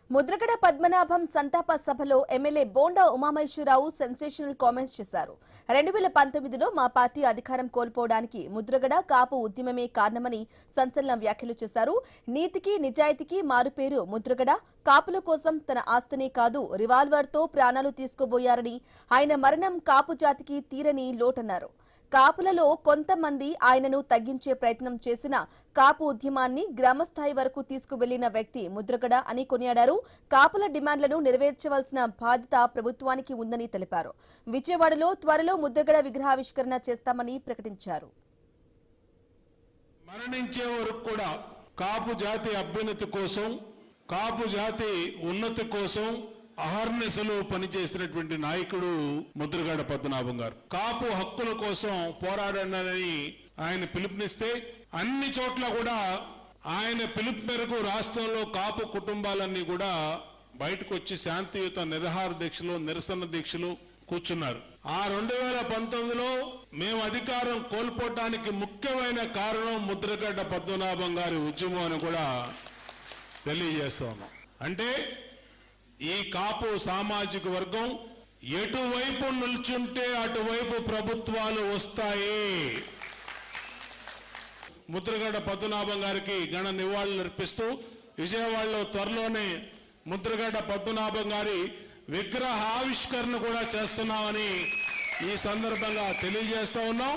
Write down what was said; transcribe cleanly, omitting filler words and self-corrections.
ముద్రగడ పద్మనాభం సంతాప సభలో MLA Bonda Umamaheswara Rao sensational comments చేశారు. 2019లో మా పార్టీ అధికారం కోల్పోవడానికి ముద్రగడ కాపు ఉద్యమమే కారణమని సంచలన వ్యాఖ్యలు చేశారు. నీతికి నిజాయితీకి మారుపేరు ముద్రగడ. కాపుల కోసం తన ఆస్తినే కాదు రివాల్వర్తో ప్రాణాలు తీసుకోబోయారని, ఆయన మరణం కాపు జాతికి తీరని లోటన్నారు. కాపులలో కొంతమంది ఆయనను తగ్గించే ప్రయత్నం చేసిన కాపు ఉద్యమాన్ని గ్రామస్థాయి వరకు తీసుకువెళ్లిన వ్యక్తి ముద్రగడ అని కొనియాడారు. కాపుల డిమాండ్లను నెరవేర్చవలసిన బాధ్యత ప్రభుత్వానికి ఉందని తెలిపారు. విజయవాడలో త్వరలో ముద్రగడ విగ్రహావిష్కరణ చేస్తామని ప్రకటించారు. మరణించే వరకు కూడా కాపు జాతి అభ్యున్నతి కోసం, కాపు జాతి ఉన్నతి కోసం అహర్నిశలు పనిచేసినటువంటి నాయకుడు ముద్రగడ పద్మనాభం గారు. కాపు హక్కుల కోసం పోరాడాలని ఆయన పిలుపునిస్తే అన్ని చోట్ల కూడా ఆయన పిలుపు మేరకు రాష్ట్రంలో కాపు కుటుంబాలన్నీ కూడా బయటకు వచ్చి శాంతియుత నిరాహార దీక్షలు, నిరసన దీక్షలు కూర్చున్నారు. ఆ 2019లో మేము అధికారం కోల్పోవటానికి ముఖ్యమైన కారణం ముద్రగడ పద్మనాభం గారి ఉద్యమం అని కూడా తెలియజేస్తాము. అంటే ఈ కాపు సామాజిక వర్గం ఎటువైపు నిల్చుంటే అటువైపు ప్రభుత్వాలు వస్తాయి. ముద్రగడ పద్మనాభం గారికి ఘన నివాళులు అర్పిస్తూ విజయవాడలో త్వరలోనే ముద్రగడ పద్మనాభం గారి విగ్రహావిష్కరణ కూడా చేస్తున్నామని ఈ సందర్భంగా తెలియజేస్తా ఉన్నాం.